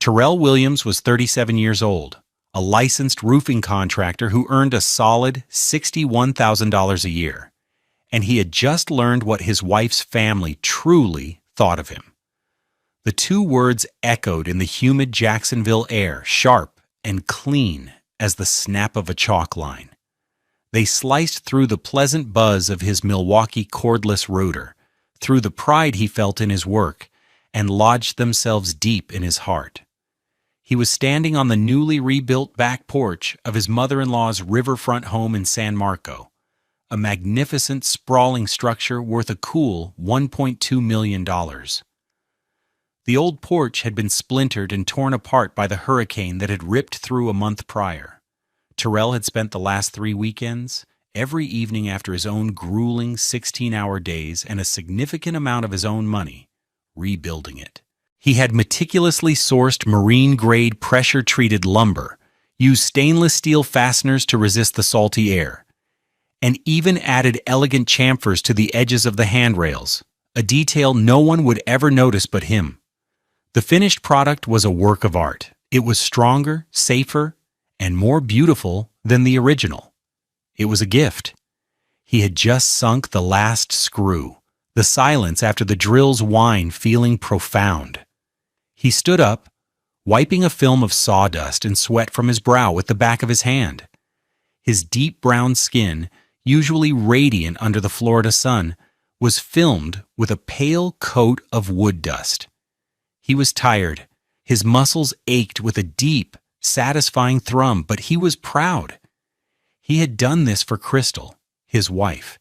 Terrell Williams was 37 years old, a licensed roofing contractor who earned a solid $61,000 a year, and he had just learned what his wife's family truly thought of him. The two words echoed in the humid Jacksonville air, sharp and clean as the snap of a chalk line. They sliced through the pleasant buzz of his Milwaukee cordless rotor, through the pride he felt in his work, and lodged themselves deep in his heart. He was standing on the newly rebuilt back porch of his mother-in-law's riverfront home in San Marco, a magnificent, sprawling structure worth a cool $1.2 million. The old porch had been splintered and torn apart by the hurricane that had ripped through a month prior. Terrell had spent the last 3 weekends, every evening after his own grueling 16-hour days and a significant amount of his own money, rebuilding it. He had meticulously sourced marine-grade pressure-treated lumber, used stainless steel fasteners to resist the salty air, and even added elegant chamfers to the edges of the handrails, a detail no one would ever notice but him. The finished product was a work of art. It was stronger, safer, and more beautiful than the original. It was a gift. He had just sunk the last screw, the silence after the drill's whine feeling profound. He stood up, wiping a film of sawdust and sweat from his brow with the back of his hand. His deep brown skin, usually radiant under the Florida sun, was filmed with a pale coat of wood dust. He was tired. His muscles ached with a deep, satisfying thrum, but he was proud. He had done this for Crystal, his wife.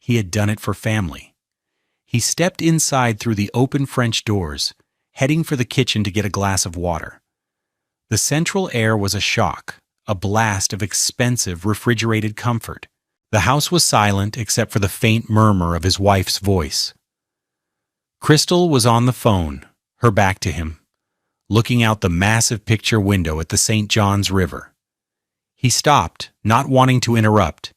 He had done it for family. He stepped inside through the open French doors, heading for the kitchen to get a glass of water. The central air was a shock, a blast of expensive refrigerated comfort. The house was silent except for the faint murmur of his wife's voice. Crystal was on the phone, her back to him, looking out the massive picture window at the St. Johns River. He stopped, not wanting to interrupt,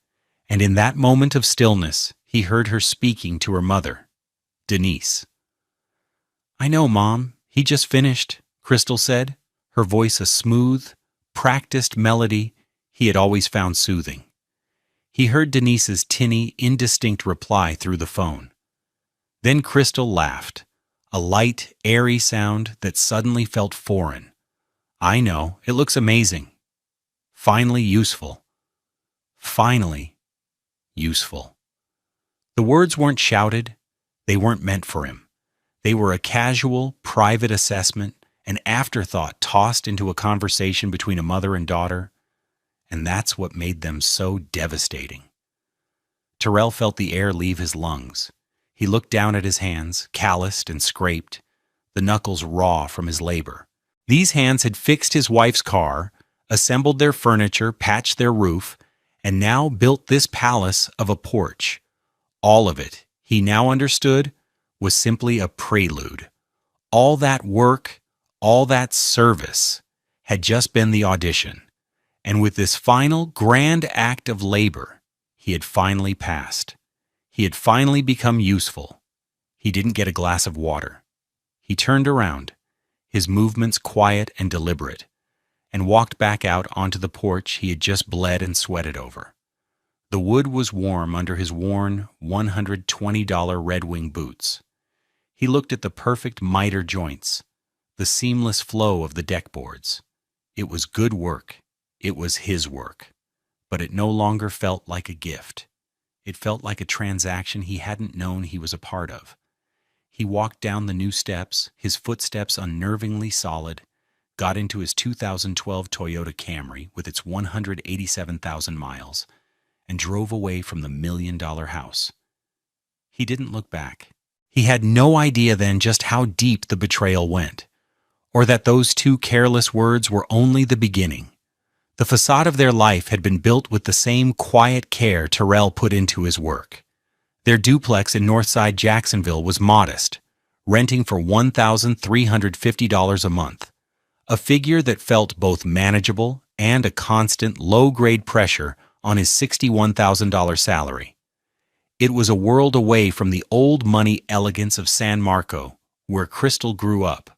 and in that moment of stillness, he heard her speaking to her mother, Denise. "I know, Mom. He just finished," Crystal said, her voice a smooth, practiced melody he had always found soothing. He heard Denise's tinny, indistinct reply through the phone. Then Crystal laughed, a light, airy sound that suddenly felt foreign. "I know. It looks amazing. Finally useful. Finally useful." The words weren't shouted. They weren't meant for him. They were a casual, private assessment, an afterthought tossed into a conversation between a mother and daughter, and that's what made them so devastating. Terrell felt the air leave his lungs. He looked down at his hands, calloused and scraped, the knuckles raw from his labor. These hands had fixed his wife's car, assembled their furniture, patched their roof, and now built this palace of a porch. All of it, he now understood, was simply a prelude. All that work, all that service, had just been the audition. And with this final grand act of labor, he had finally passed. He had finally become useful. He didn't get a glass of water. He turned around, his movements quiet and deliberate, and walked back out onto the porch he had just bled and sweated over. The wood was warm under his worn $120 Red Wing boots. He looked at the perfect miter joints, the seamless flow of the deck boards. It was good work. It was his work. But it no longer felt like a gift. It felt like a transaction he hadn't known he was a part of. He walked down the new steps, his footsteps unnervingly solid, got into his 2012 Toyota Camry with its 187,000 miles, and drove away from the $1 million house. He didn't look back. He had no idea then just how deep the betrayal went, or that those two careless words were only the beginning. The facade of their life had been built with the same quiet care Terrell put into his work. Their duplex in Northside Jacksonville was modest, renting for $1,350 a month, a figure that felt both manageable and a constant low-grade pressure on his $61,000 salary. It was a world away from the old money elegance of San Marco, where Crystal grew up.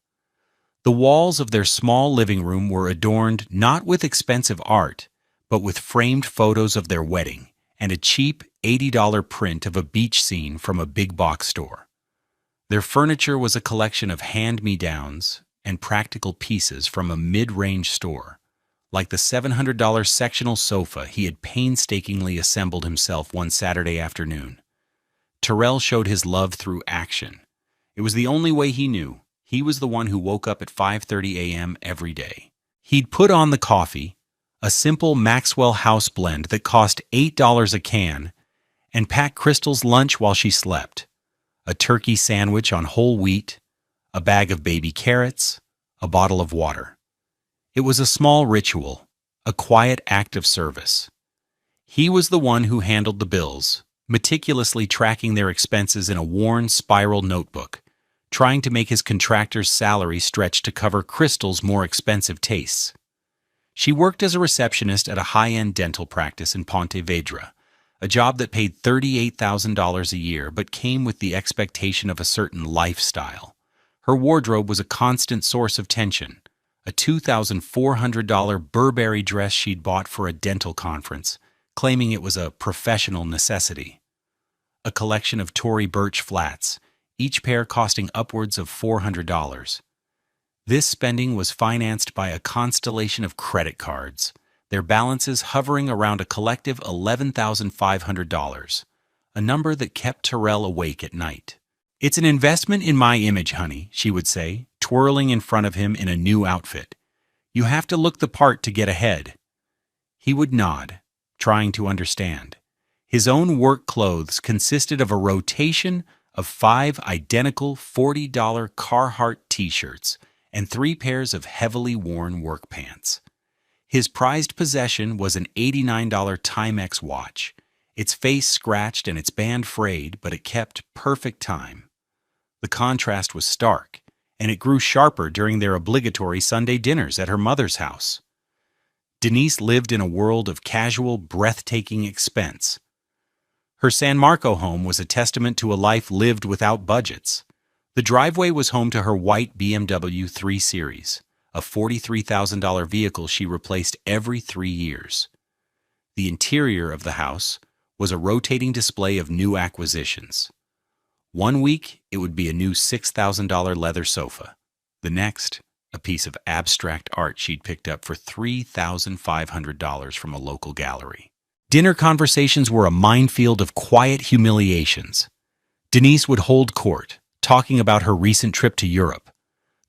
The walls of their small living room were adorned not with expensive art, but with framed photos of their wedding and a cheap $80 print of a beach scene from a big box store. Their furniture was a collection of hand-me-downs and practical pieces from a mid-range store, like the $700 sectional sofa he had painstakingly assembled himself one Saturday afternoon. Terrell showed his love through action. It was the only way he knew. He was the one who woke up at 5:30 a.m. every day. He'd put on the coffee, a simple Maxwell House blend that cost $8 a can, and pack Crystal's lunch while she slept. A turkey sandwich on whole wheat, a bag of baby carrots, a bottle of water. It was a small ritual, a quiet act of service. He was the one who handled the bills, meticulously tracking their expenses in a worn spiral notebook, trying to make his contractor's salary stretch to cover Crystal's more expensive tastes. She worked as a receptionist at a high-end dental practice in Ponte Vedra, a job that paid $38,000 a year but came with the expectation of a certain lifestyle. Her wardrobe was a constant source of tension, a $2,400 Burberry dress she'd bought for a dental conference, claiming it was a professional necessity. A collection of Tory Burch flats, each pair costing upwards of $400. This spending was financed by a constellation of credit cards, their balances hovering around a collective $11,500, a number that kept Terrell awake at night. "It's an investment in my image, honey," she would say, twirling in front of him in a new outfit. "You have to look the part to get ahead." He would nod, trying to understand. His own work clothes consisted of a rotation of 5 identical $40 Carhartt t-shirts and 3 pairs of heavily worn work pants. His prized possession was an $89 Timex watch, its face scratched and its band frayed, but it kept perfect time. The contrast was stark, and it grew sharper during their obligatory Sunday dinners at her mother's house. Denise lived in a world of casual, breathtaking expense. Her San Marco home was a testament to a life lived without budgets. The driveway was home to her white BMW 3 Series, a $43,000 vehicle she replaced every 3 years. The interior of the house was a rotating display of new acquisitions. One week, it would be a new $6,000 leather sofa. The next, a piece of abstract art she'd picked up for $3,500 from a local gallery. Dinner conversations were a minefield of quiet humiliations. Denise would hold court, talking about her recent trip to Europe,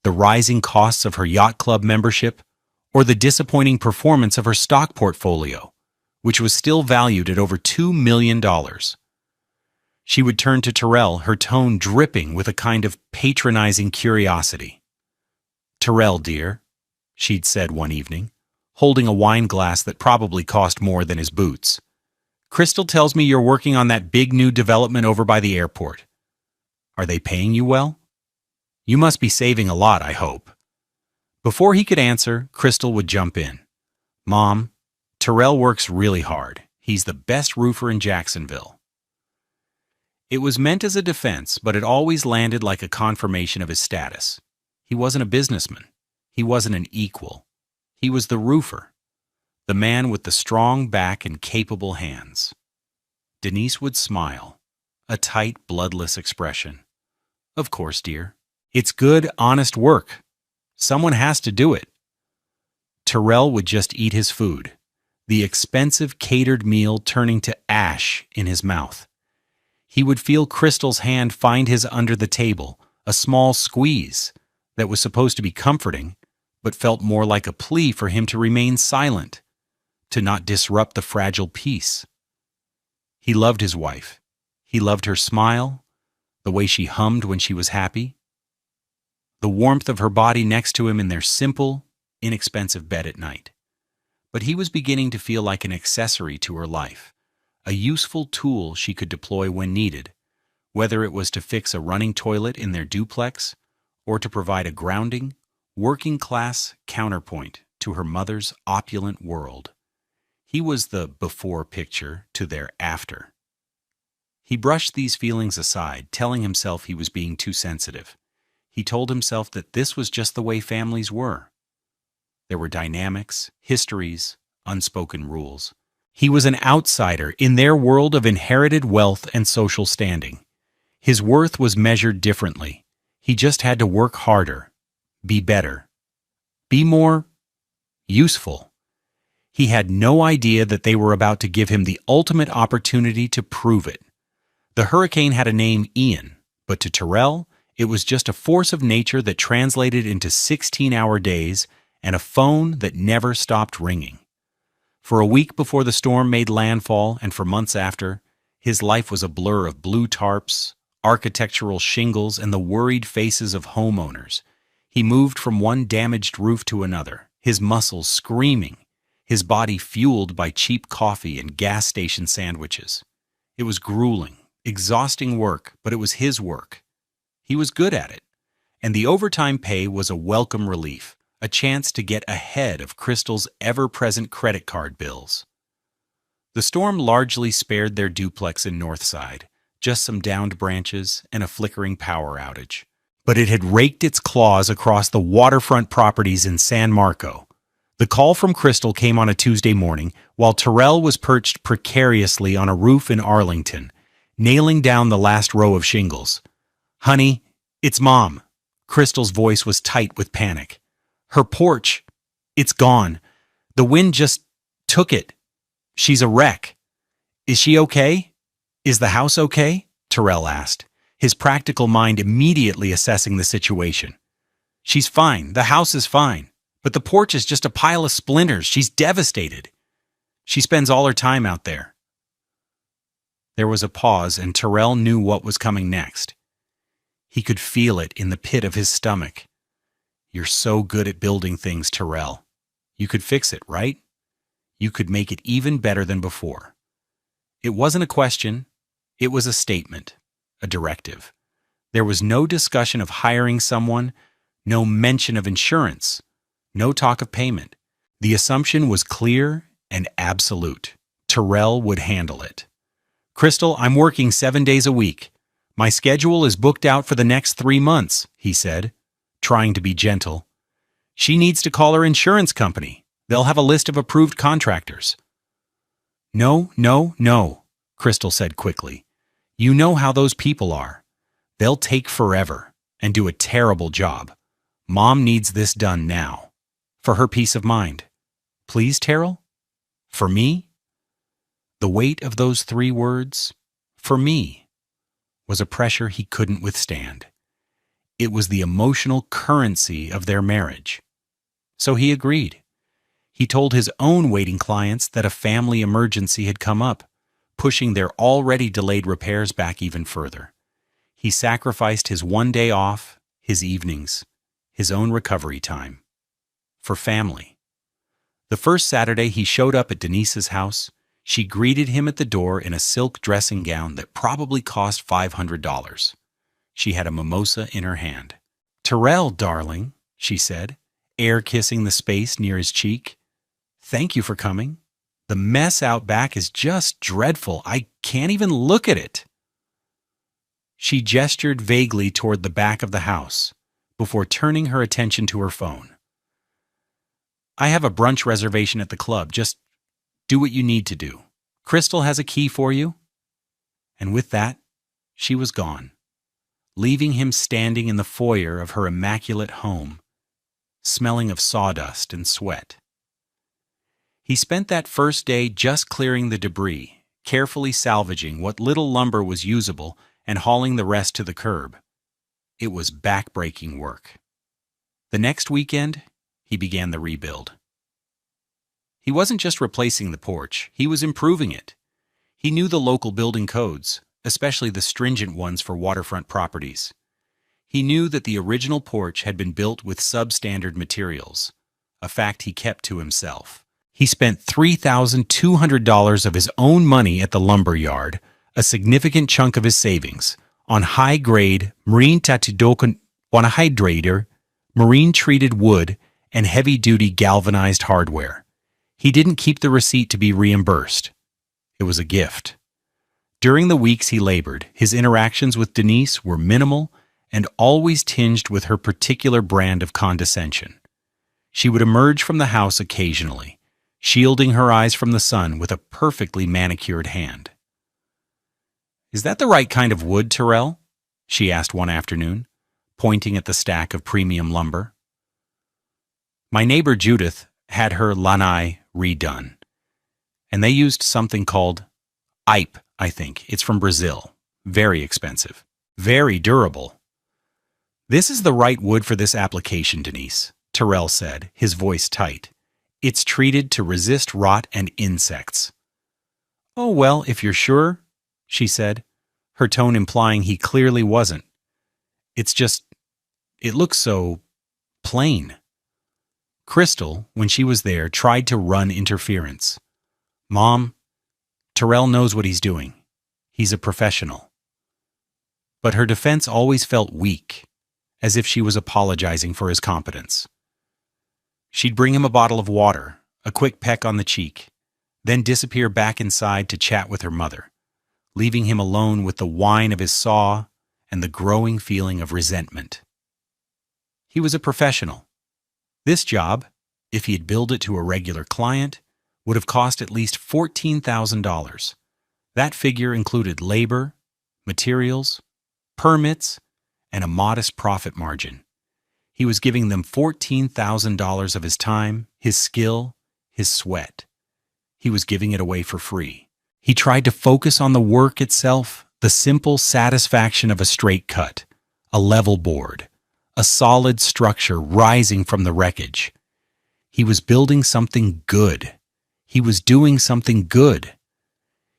the rising costs of her yacht club membership, or the disappointing performance of her stock portfolio, which was still valued at over $2 million. She would turn to Terrell, her tone dripping with a kind of patronizing curiosity. "Terrell, dear," she'd said one evening, holding a wine glass that probably cost more than his boots. "Crystal tells me you're working on that big new development over by the airport. Are they paying you well? You must be saving a lot, I hope." Before he could answer, Crystal would jump in. "Mom, Terrell works really hard. He's the best roofer in Jacksonville." It was meant as a defense, but it always landed like a confirmation of his status. He wasn't a businessman. He wasn't an equal. He was the roofer, the man with the strong back and capable hands. Denise would smile, a tight, bloodless expression. "Of course, dear. It's good, honest work. Someone has to do it." Terrell would just eat his food, the expensive catered meal turning to ash in his mouth. He would feel Crystal's hand find his under the table, a small squeeze that was supposed to be comforting, but felt more like a plea for him to remain silent, to not disrupt the fragile peace. He loved his wife. He loved her smile, the way she hummed when she was happy, the warmth of her body next to him in their simple, inexpensive bed at night. But he was beginning to feel like an accessory to her life, a useful tool she could deploy when needed, whether it was to fix a running toilet in their duplex or to provide a grounding, working-class counterpoint to her mother's opulent world. He was the before picture to their after. He brushed these feelings aside, telling himself he was being too sensitive. He told himself that this was just the way families were. There were dynamics, histories, unspoken rules. He was an outsider in their world of inherited wealth and social standing. His worth was measured differently. He just had to work harder, be better, be more useful. He had no idea that they were about to give him the ultimate opportunity to prove it. The hurricane had a name, Ian, but to Terrell, it was just a force of nature that translated into 16-hour days and a phone that never stopped ringing. For a week before the storm made landfall and for months after, his life was a blur of blue tarps, architectural shingles, and the worried faces of homeowners. He moved from one damaged roof to another, his muscles screaming, his body fueled by cheap coffee and gas station sandwiches. It was grueling, exhausting work, but it was his work. He was good at it, and the overtime pay was a welcome relief, a chance to get ahead of Crystal's ever-present credit card bills. The storm largely spared their duplex in Northside, just some downed branches and a flickering power outage. But it had raked its claws across the waterfront properties in San Marco. The call from Crystal came on a Tuesday morning while Terrell was perched precariously on a roof in Arlington, nailing down the last row of shingles. "Honey, it's Mom." Crystal's voice was tight with panic. "Her porch, it's gone. The wind just took it. She's a wreck. Is she okay? Is the house okay?" Terrell asked, his practical mind immediately assessing the situation. "She's fine. The house is fine. But the porch is just a pile of splinters. She's devastated. She spends all her time out there." There was a pause, and Terrell knew what was coming next. He could feel it in the pit of his stomach. "You're so good at building things, Terrell. You could fix it, right? You could make it even better than before." It wasn't a question. It was a statement, a directive. There was no discussion of hiring someone, no mention of insurance, no talk of payment. The assumption was clear and absolute. Terrell would handle it. "Crystal, I'm working 7 days a week. My schedule is booked out for the next 3 months," he said, trying to be gentle. "She needs to call her insurance company. They'll have a list of approved contractors." No, Crystal said quickly. "You know how those people are. They'll take forever and do a terrible job. Mom needs this done now. For her peace of mind. Please, Terrell? For me?" The weight of those 3 words, "for me," was a pressure he couldn't withstand. It was the emotional currency of their marriage. So he agreed. He told his own waiting clients that a family emergency had come up, pushing their already delayed repairs back even further. He sacrificed his 1 day off, his evenings, his own recovery time. For family. The first Saturday he showed up at Denise's house, she greeted him at the door in a silk dressing gown that probably cost $500. She had a mimosa in her hand. "Terrell, darling," she said, air kissing the space near his cheek. "Thank you for coming. The mess out back is just dreadful. I can't even look at it." She gestured vaguely toward the back of the house before turning her attention to her phone. "I have a brunch reservation at the club. Just do what you need to do. Crystal has a key for you." And with that, she was gone, leaving him standing in the foyer of her immaculate home, smelling of sawdust and sweat. He spent that first day just clearing the debris, carefully salvaging what little lumber was usable and hauling the rest to the curb. It was back-breaking work. The next weekend, he began the rebuild. He wasn't just replacing the porch, he was improving it. He knew the local building codes, especially the stringent ones for waterfront properties. He knew that the original porch had been built with substandard materials, a fact he kept to himself. He spent $3,200 of his own money at the lumber yard, a significant chunk of his savings, on high-grade marine-treated wood and heavy-duty galvanized hardware. He didn't keep the receipt to be reimbursed. It was a gift. During the weeks he labored, his interactions with Denise were minimal and always tinged with her particular brand of condescension. She would emerge from the house occasionally, shielding her eyes from the sun with a perfectly manicured hand. "Is that the right kind of wood, Terrell?" she asked one afternoon, pointing at the stack of premium lumber. "My neighbor Judith had her lanai redone, and they used something called ipe, I think. It's from Brazil. Very expensive. Very durable." "This is the right wood for this application, Denise," Terrell said, his voice tight. "It's treated to resist rot and insects." "Oh, well, if you're sure," she said, her tone implying he clearly wasn't. "It's just, it looks so plain." Crystal, when she was there, tried to run interference. "Mom, Terrell knows what he's doing. He's a professional." But her defense always felt weak, as if she was apologizing for his competence. She'd bring him a bottle of water, a quick peck on the cheek, then disappear back inside to chat with her mother, leaving him alone with the whine of his saw and the growing feeling of resentment. He was a professional. This job, if he had billed it to a regular client, would have cost at least $14,000. That figure included labor, materials, permits, and a modest profit margin. He was giving them $14,000 of his time, his skill, his sweat. He was giving it away for free. He tried to focus on the work itself, the simple satisfaction of a straight cut, a level board, a solid structure rising from the wreckage. He was building something good. He was doing something good.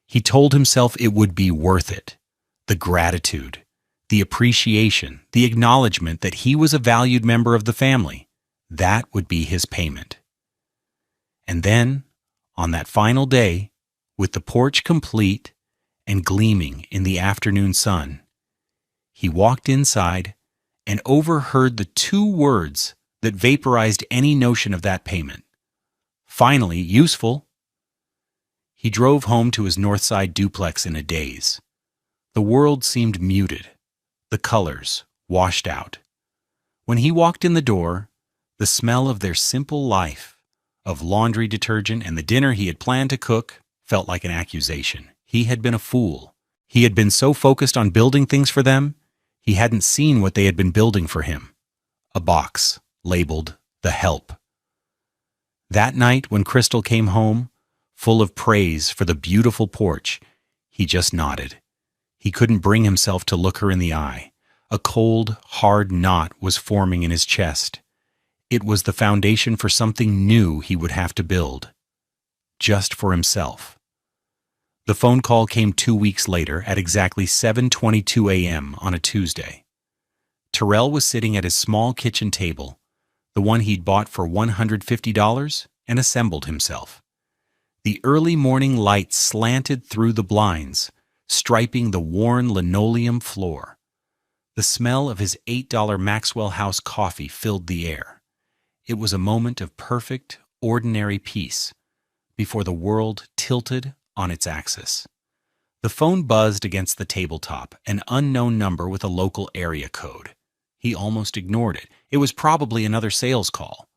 He told himself it would be worth it. The gratitude, the appreciation, the acknowledgement that he was a valued member of the family, that would be his payment. And then, on that final day, with the porch complete and gleaming in the afternoon sun, he walked inside and overheard the two words that vaporized any notion of that payment. Finally, useful. He drove home to his Northside duplex in a daze. The world seemed muted, the colors washed out. When he walked in the door, the smell of their simple life, of laundry detergent and the dinner he had planned to cook, felt like an accusation. He had been a fool. He had been so focused on building things for them, he hadn't seen what they had been building for him. A box labeled The Help. That night when Crystal came home, full of praise for the beautiful porch, he just nodded. He couldn't bring himself to look her in the eye. A cold, hard knot was forming in his chest. It was the foundation for something new he would have to build. Just for himself. The phone call came 2 weeks later at exactly 7:22 a.m. on a Tuesday. Terrell was sitting at his small kitchen table, the one he'd bought for $150, and assembled himself. The early morning light slanted through the blinds, striping the worn linoleum floor. The smell of his $8 Maxwell House coffee filled the air. It was a moment of perfect, ordinary peace before the world tilted on its axis. The phone buzzed against the tabletop, an unknown number with a local area code. He almost ignored it. It was probably another sales call.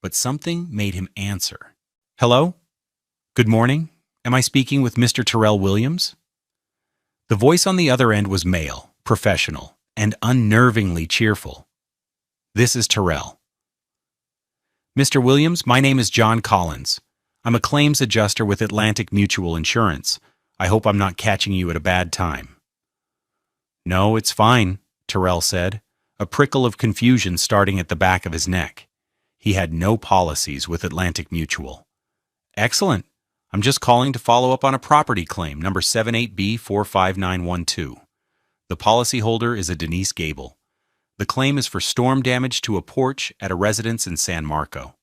But something made him answer. "Hello? Good morning. Am I speaking with Mr. Terrell Williams?" The voice on the other end was male, professional, and unnervingly cheerful. "This is Terrell." "Mr. Williams, my name is John Collins. I'm a claims adjuster with Atlantic Mutual Insurance. I hope I'm not catching you at a bad time." "No, it's fine," Terrell said, a prickle of confusion starting at the back of his neck. He had no policies with Atlantic Mutual. "Excellent. I'm just calling to follow up on a property claim, number 78B45912. The policyholder is a Denise Gable. The claim is for storm damage to a porch at a residence in San Marco.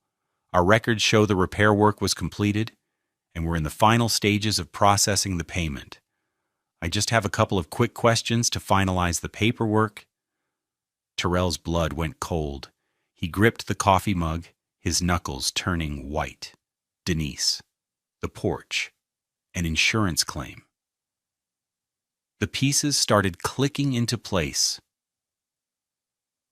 Our records show the repair work was completed, and we're in the final stages of processing the payment. I just have a couple of quick questions to finalize the paperwork." Terrell's blood went cold. He gripped the coffee mug, his knuckles turning white. Denise. The porch. An insurance claim. The pieces started clicking into place.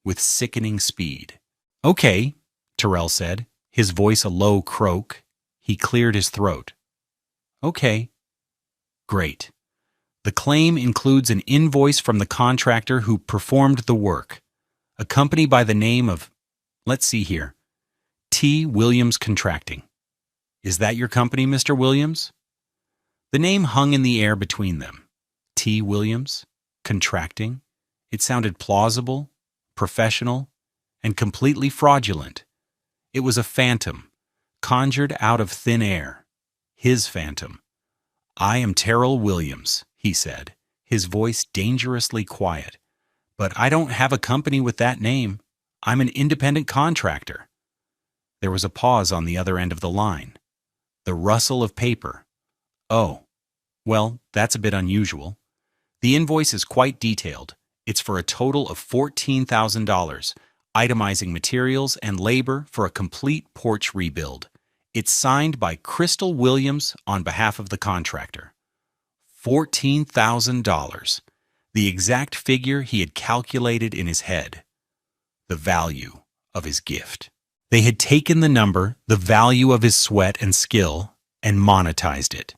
with sickening speed. "Okay," Terrell said, his voice a low croak. He cleared his throat. "Okay." "Great. The claim includes an invoice from the contractor who performed the work, a company by the name of, let's see here, T. Williams Contracting. Is that your company, Mr. Williams?" The name hung in the air between them. T. Williams? Contracting? It sounded plausible, professional, and completely fraudulent. It was a phantom, conjured out of thin air. His phantom. "I am Terrell Williams," he said, his voice dangerously quiet. "But I don't have a company with that name. I'm an independent contractor." There was a pause on the other end of the line. The rustle of paper. "Oh, well, that's a bit unusual. The invoice is quite detailed. It's for a total of $14,000, itemizing materials and labor for a complete porch rebuild. It's signed by Crystal Williams on behalf of the contractor." $14,000, the exact figure he had calculated in his head. The value of his gift. They had taken the number, the value of his sweat and skill, and monetized it.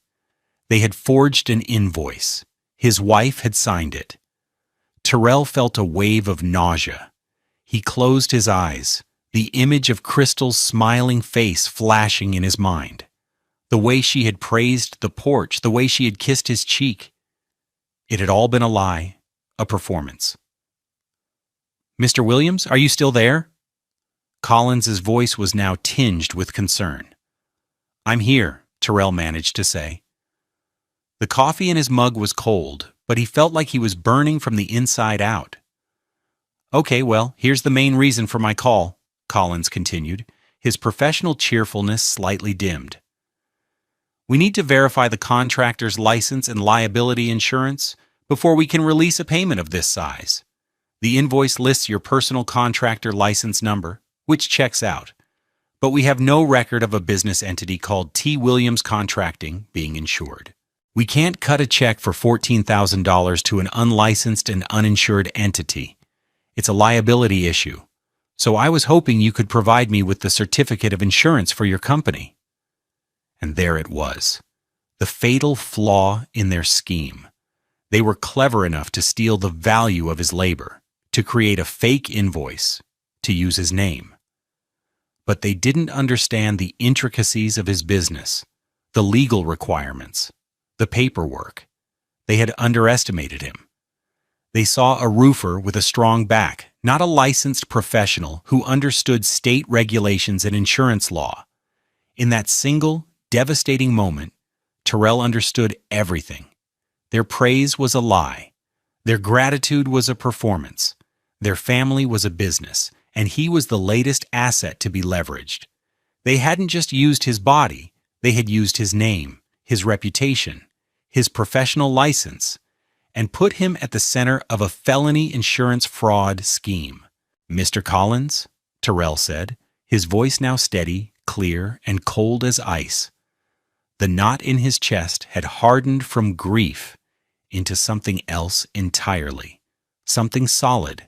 They had forged an invoice. His wife had signed it. Terrell felt a wave of nausea. He closed his eyes, the image of Crystal's smiling face flashing in his mind. The way she had praised the porch, the way she had kissed his cheek. It had all been a lie, a performance. "Mr. Williams, are you still there?" Collins's voice was now tinged with concern. "I'm here," Terrell managed to say. The coffee in his mug was cold, but he felt like he was burning from the inside out. "Okay, well, here's the main reason for my call," Collins continued, his professional cheerfulness slightly dimmed. "We need to verify the contractor's license and liability insurance before we can release a payment of this size. The invoice lists your personal contractor license number, which checks out, but we have no record of a business entity called T. Williams Contracting being insured. We can't cut a check for $14,000 to an unlicensed and uninsured entity. It's a liability issue, so I was hoping you could provide me with the certificate of insurance for your company." And there it was, the fatal flaw in their scheme. They were clever enough to steal the value of his labor, to create a fake invoice, to use his name. But they didn't understand the intricacies of his business, the legal requirements, the paperwork. They had underestimated him. They saw a roofer with a strong back, not a licensed professional who understood state regulations and insurance law. In that single, devastating moment, Terrell understood everything. Their praise was a lie. Their gratitude was a performance. Their family was a business, and he was the latest asset to be leveraged. They hadn't just used his body, they had used his name, his reputation, his professional license, and put him at the center of a felony insurance fraud scheme. "Mr. Collins," Terrell said, his voice now steady, clear, and cold as ice. The knot in his chest had hardened from grief into something else entirely, something solid,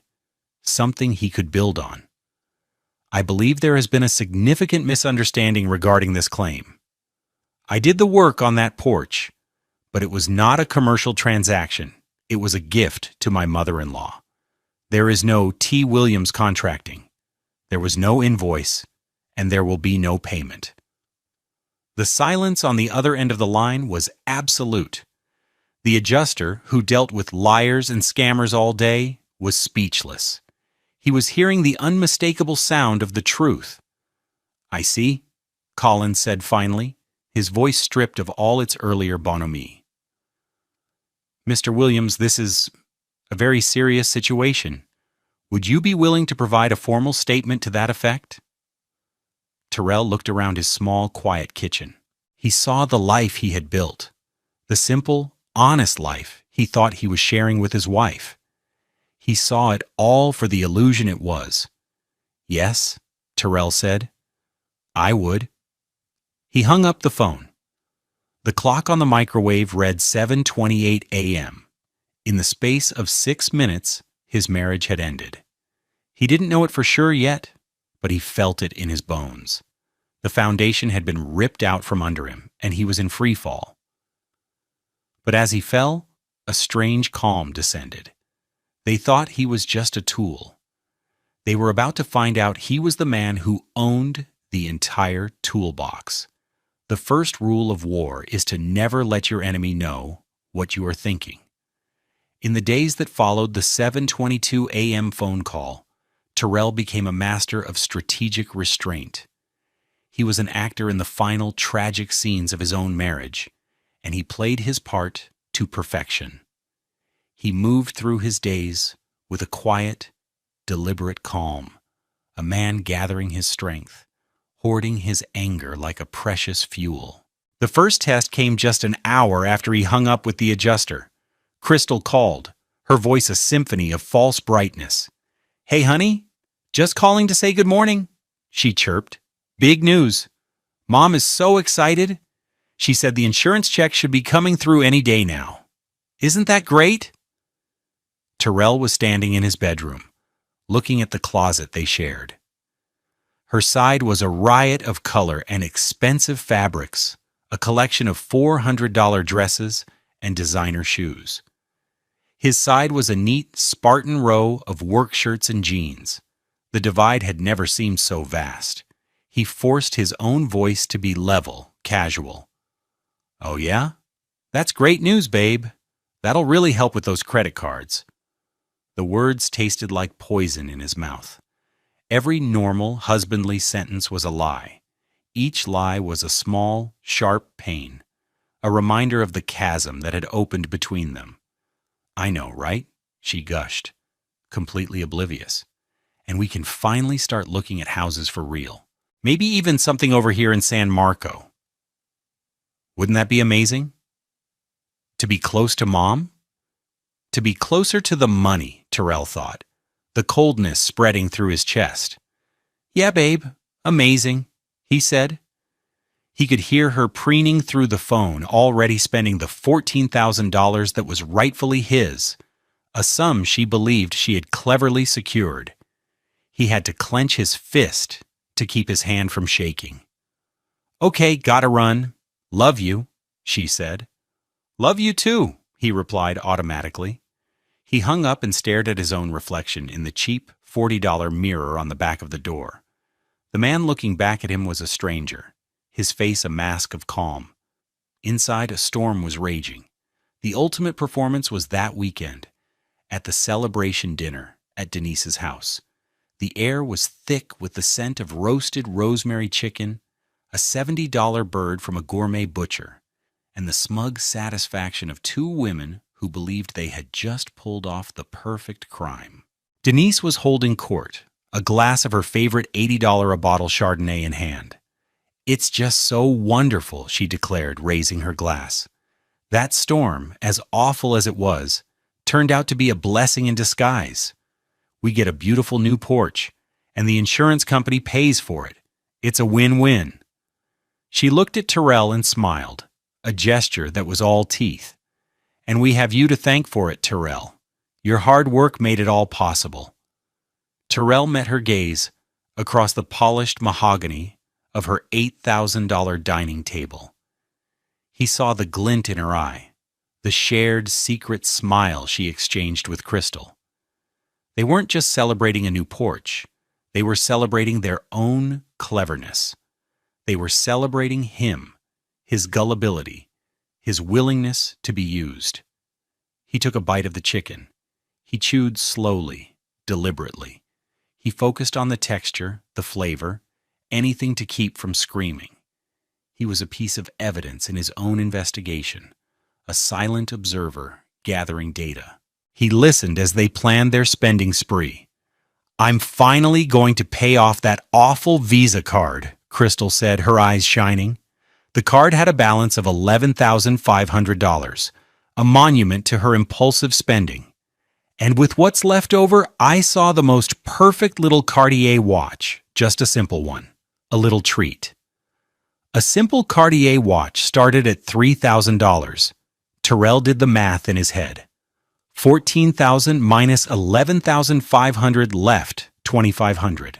something he could build on. "I believe there has been a significant misunderstanding regarding this claim. I did the work on that porch, but it was not a commercial transaction. It was a gift to my mother-in-law. There is no T. Williams Contracting. There was no invoice, and there will be no payment." The silence on the other end of the line was absolute. The adjuster, who dealt with liars and scammers all day, was speechless. He was hearing the unmistakable sound of the truth. "I see," Collins said finally, his voice stripped of all its earlier bonhomie. "Mr. Williams, this is a very serious situation. Would you be willing to provide a formal statement to that effect?" Terrell looked around his small, quiet kitchen. He saw the life he had built, the simple, honest life he thought he was sharing with his wife. He saw it all for the illusion it was. "Yes," Terrell said, "I would." He hung up the phone. The clock on the microwave read 7:28 a.m. In the space of 6 minutes, his marriage had ended. He didn't know it for sure yet, but he felt it in his bones. The foundation had been ripped out from under him, and he was in free fall. But as he fell, a strange calm descended. They thought he was just a tool. They were about to find out he was the man who owned the entire toolbox. The first rule of war is to never let your enemy know what you are thinking. In the days that followed the 7:22 a.m. phone call, Terrell became a master of strategic restraint. He was an actor in the final tragic scenes of his own marriage, and he played his part to perfection. He moved through his days with a quiet, deliberate calm, a man gathering his strength, hoarding his anger like a precious fuel. The first test came just an hour after he hung up with the adjuster. Crystal called, her voice a symphony of false brightness. "Hey, honey, just calling to say good morning," she chirped. "Big news. Mom is so excited. She said the insurance check should be coming through any day now. Isn't that great?" Terrell was standing in his bedroom, looking at the closet they shared. Her side was a riot of color and expensive fabrics, a collection of $400 dresses and designer shoes. His side was a neat, Spartan row of work shirts and jeans. The divide had never seemed so vast. He forced his own voice to be level, casual. "Oh yeah? That's great news, babe. That'll really help with those credit cards." The words tasted like poison in his mouth. Every normal, husbandly sentence was a lie. Each lie was a small, sharp pain, a reminder of the chasm that had opened between them. "I know, right?" she gushed, completely oblivious. "And we can finally start looking at houses for real. Maybe even something over here in San Marco. Wouldn't that be amazing? To be close to Mom? To be closer to the money," Terrell thought, the coldness spreading through his chest. "Yeah, babe, amazing," he said. He could hear her preening through the phone, already spending the $14,000 that was rightfully his, a sum she believed she had cleverly secured. He had to clench his fist to keep his hand from shaking. "Okay, gotta run. Love you," she said. "Love you too," he replied automatically. He hung up and stared at his own reflection in the cheap $40 mirror on the back of the door. The man looking back at him was a stranger, his face a mask of calm. Inside, a storm was raging. The ultimate performance was that weekend, at the celebration dinner at Denise's house. The air was thick with the scent of roasted rosemary chicken, a $70 bird from a gourmet butcher, and the smug satisfaction of two women who believed they had just pulled off the perfect crime. Denise was holding court, a glass of her favorite $80 a bottle Chardonnay in hand. "It's just so wonderful," she declared, raising her glass. "That storm, as awful as it was, turned out to be a blessing in disguise. We get a beautiful new porch, and the insurance company pays for it. It's a win-win." She looked at Terrell and smiled, a gesture that was all teeth. "And we have you to thank for it, Terrell. Your hard work made it all possible." Terrell met her gaze across the polished mahogany of her $8,000 dining table. He saw the glint in her eye, the shared secret smile she exchanged with Crystal. They weren't just celebrating a new porch. They were celebrating their own cleverness. They were celebrating him, his gullibility, his willingness to be used. He took a bite of the chicken. He chewed slowly, deliberately. He focused on the texture, the flavor, anything to keep from screaming. He was a piece of evidence in his own investigation, a silent observer gathering data. He listened as they planned their spending spree. "I'm finally going to pay off that awful Visa card," Crystal said, her eyes shining. The card had a balance of $11,500, a monument to her impulsive spending. "And with what's left over, I saw the most perfect little Cartier watch, just a simple one, a little treat." A simple Cartier watch started at $3,000. Terrell did the math in his head. $14,000 minus $11,500 left $2,500.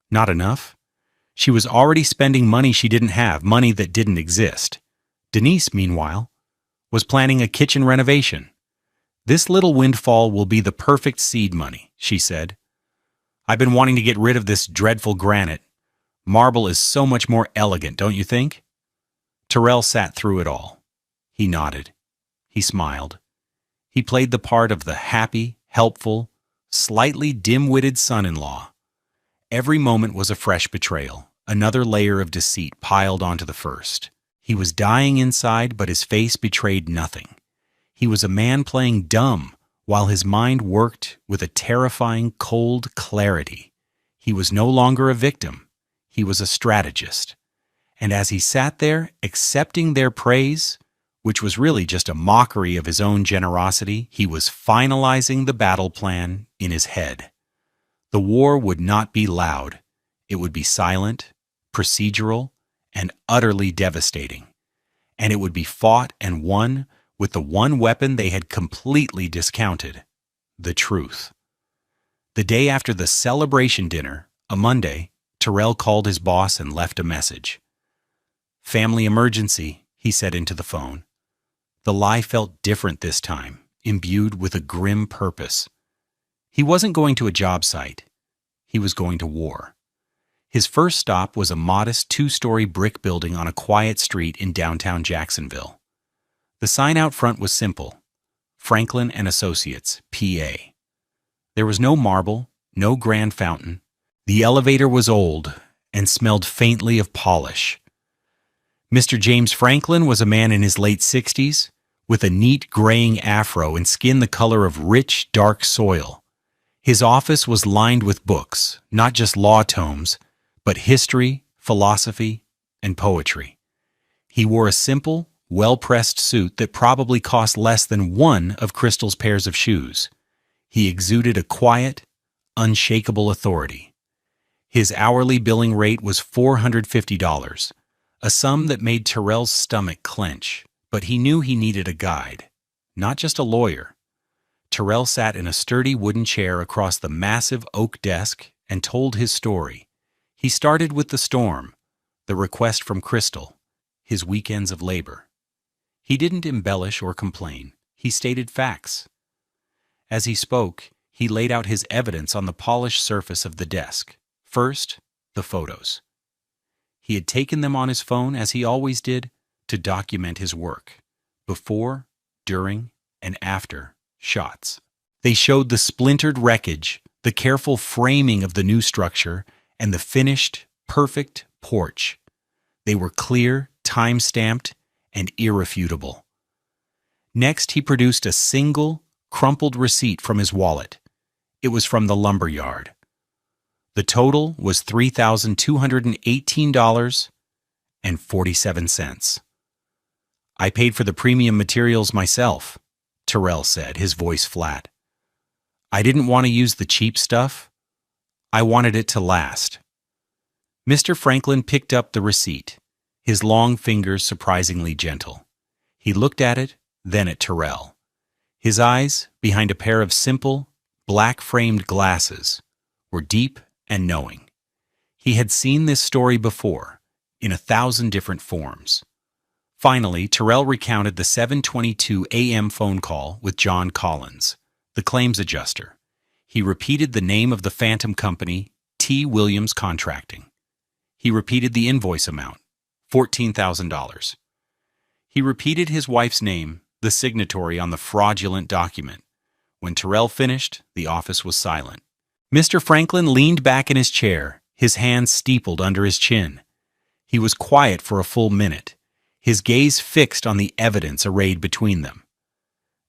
Not enough? She was already spending money she didn't have, money that didn't exist. Denise, meanwhile, was planning a kitchen renovation. This little windfall will be the perfect seed money, she said. I've been wanting to get rid of this dreadful granite. Marble is so much more elegant, don't you think? Terrell sat through it all. He nodded. He smiled. He played the part of the happy, helpful, slightly dim-witted son-in-law. Every moment was a fresh betrayal, another layer of deceit piled onto the first. He was dying inside, but his face betrayed nothing. He was a man playing dumb, while his mind worked with a terrifying, cold clarity. He was no longer a victim. He was a strategist. And as he sat there, accepting their praise, which was really just a mockery of his own generosity, he was finalizing the battle plan in his head. The war would not be loud. It would be silent, procedural, and utterly devastating. And it would be fought and won with the one weapon they had completely discounted: the truth. The day after the celebration dinner, a Monday, Terrell called his boss and left a message. "Family emergency," he said into the phone. The lie felt different this time, imbued with a grim purpose. He wasn't going to a job site. He was going to war. His first stop was a modest 2-story brick building on a quiet street in downtown Jacksonville. The sign out front was simple: Franklin and Associates, PA. There was no marble, no grand fountain. The elevator was old and smelled faintly of polish. Mr. James Franklin was a man in his late 60s, with a neat graying afro and skin the color of rich, dark soil. His office was lined with books, not just law tomes, but history, philosophy, and poetry. He wore a simple, well-pressed suit that probably cost less than one of Crystal's pairs of shoes. He exuded a quiet, unshakable authority. His hourly billing rate was $450, a sum that made Terrell's stomach clench, but he knew he needed a guide, not just a lawyer. Terrell sat in a sturdy wooden chair across the massive oak desk and told his story. He started with the storm, the request from Crystal, his weekends of labor. He didn't embellish or complain. He stated facts. As he spoke, he laid out his evidence on the polished surface of the desk. First, the photos. He had taken them on his phone, as he always did, to document his work, before, during, and after shots. They showed the splintered wreckage, the careful framing of the new structure, and the finished, perfect porch. They were clear, time-stamped, and irrefutable. Next, he produced a single, crumpled receipt from his wallet. It was from the lumber yard. The total was $3,218.47. "I paid for the premium materials myself," Terrell said, his voice flat. "I didn't want to use the cheap stuff. I wanted it to last." Mr. Franklin picked up the receipt, his long fingers surprisingly gentle. He looked at it, then at Terrell. His eyes, behind a pair of simple, black-framed glasses, were deep and knowing. He had seen this story before, in 1,000 different forms. Finally, Terrell recounted the 7:22 a.m. phone call with John Collins, the claims adjuster. He repeated the name of the phantom company, T. Williams Contracting. He repeated the invoice amount, $14,000. He repeated his wife's name, the signatory on the fraudulent document. When Terrell finished, the office was silent. Mr. Franklin leaned back in his chair, his hands steepled under his chin. He was quiet for a full minute, his gaze fixed on the evidence arrayed between them.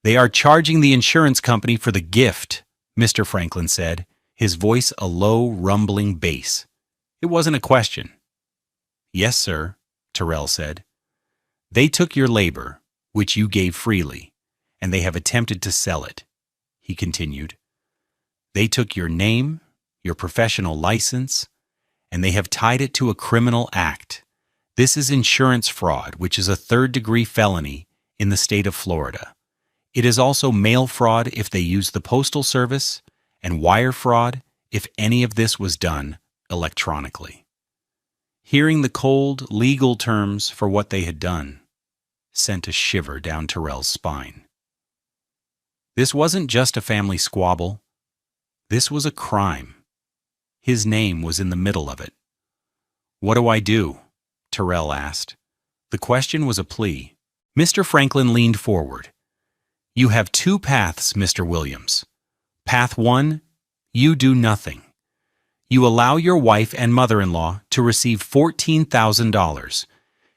"They are charging the insurance company for the gift," Mr. Franklin said, his voice a low, rumbling bass. It wasn't a question. "Yes, sir," Terrell said. "They took your labor, which you gave freely, and they have attempted to sell it," he continued. "They took your name, your professional license, and they have tied it to a criminal act. This is insurance fraud, which is a third-degree felony in the state of Florida. It is also mail fraud if they use the postal service, and wire fraud if any of this was done electronically. Hearing the cold, legal terms for what they had done sent a shiver down Terrell's spine. This wasn't just a family squabble. This was a crime. His name was in the middle of it. "What do I do?" Terrell asked. The question was a plea. Mr. Franklin leaned forward. "You have two paths, Mr. Williams. Path 1, you do nothing. You allow your wife and mother-in-law to receive $14,000.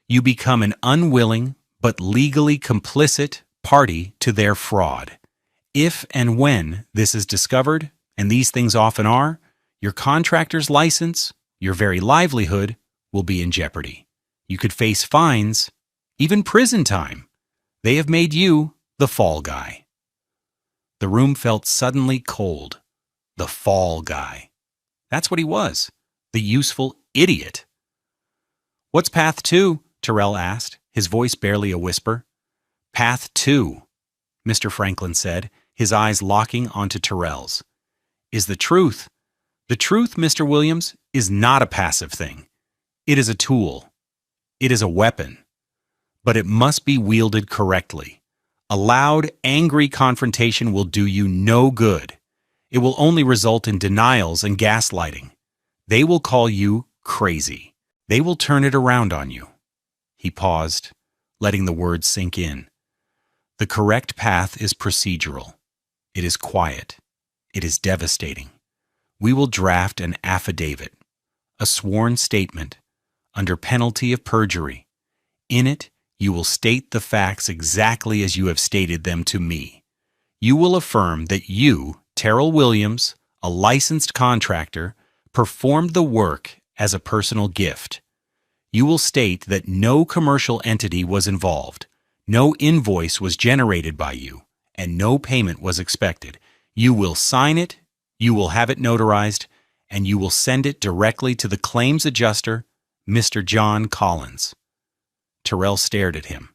You become an unwilling but legally complicit party to their fraud. If and when this is discovered, and these things often are, your contractor's license, your very livelihood, will be in jeopardy. You could face fines, even prison time. They have made you the fall guy." The room felt suddenly cold. The fall guy. That's what he was, the useful idiot. "What's path 2? Terrell asked, his voice barely a whisper. "Path 2, Mr. Franklin said, his eyes locking onto Terrell's, "is the truth. The truth, Mr. Williams, is not a passive thing. It is a tool. It is a weapon. But it must be wielded correctly. A loud, angry confrontation will do you no good. It will only result in denials and gaslighting. They will call you crazy. They will turn it around on you." He paused, letting the words sink in. "The correct path is procedural. It is quiet. It is devastating. We will draft an affidavit, a sworn statement, under penalty of perjury. In it, you will state the facts exactly as you have stated them to me. You will affirm that you, Terrell Williams, a licensed contractor, performed the work as a personal gift. You will state that no commercial entity was involved, no invoice was generated by you, and no payment was expected. You will sign it, you will have it notarized, and you will send it directly to the claims adjuster, Mr. John Collins." Terrell stared at him,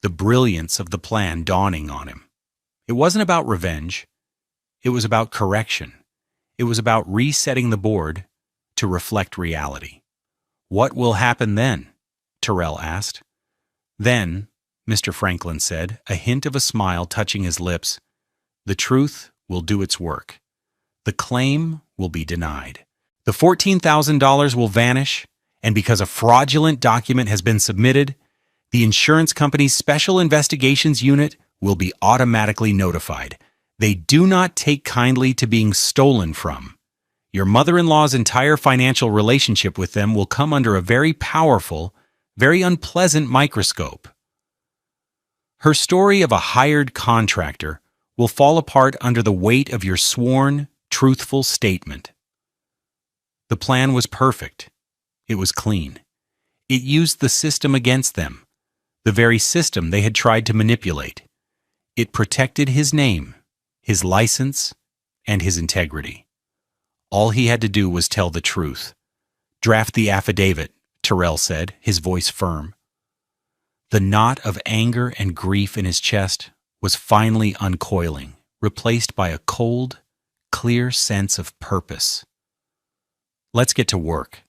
the brilliance of the plan dawning on him. It wasn't about revenge. It was about correction. It was about resetting the board to reflect reality. "What will happen then?" Terrell asked. "Then," Mr. Franklin said, a hint of a smile touching his lips, "the truth will do its work. The claim will be denied. The $14,000 will vanish, and because a fraudulent document has been submitted, the insurance company's Special Investigations Unit will be automatically notified. They do not take kindly to being stolen from. Your mother-in-law's entire financial relationship with them will come under a very powerful, very unpleasant microscope. Her story of a hired contractor will fall apart under the weight of your sworn, truthful statement." The plan was perfect. It was clean. It used the system against them, the very system they had tried to manipulate. It protected his name, his license, and his integrity. All he had to do was tell the truth. "Draft the affidavit," Terrell said, his voice firm. The knot of anger and grief in his chest was finally uncoiling, replaced by a cold, clear sense of purpose. "Let's get to work."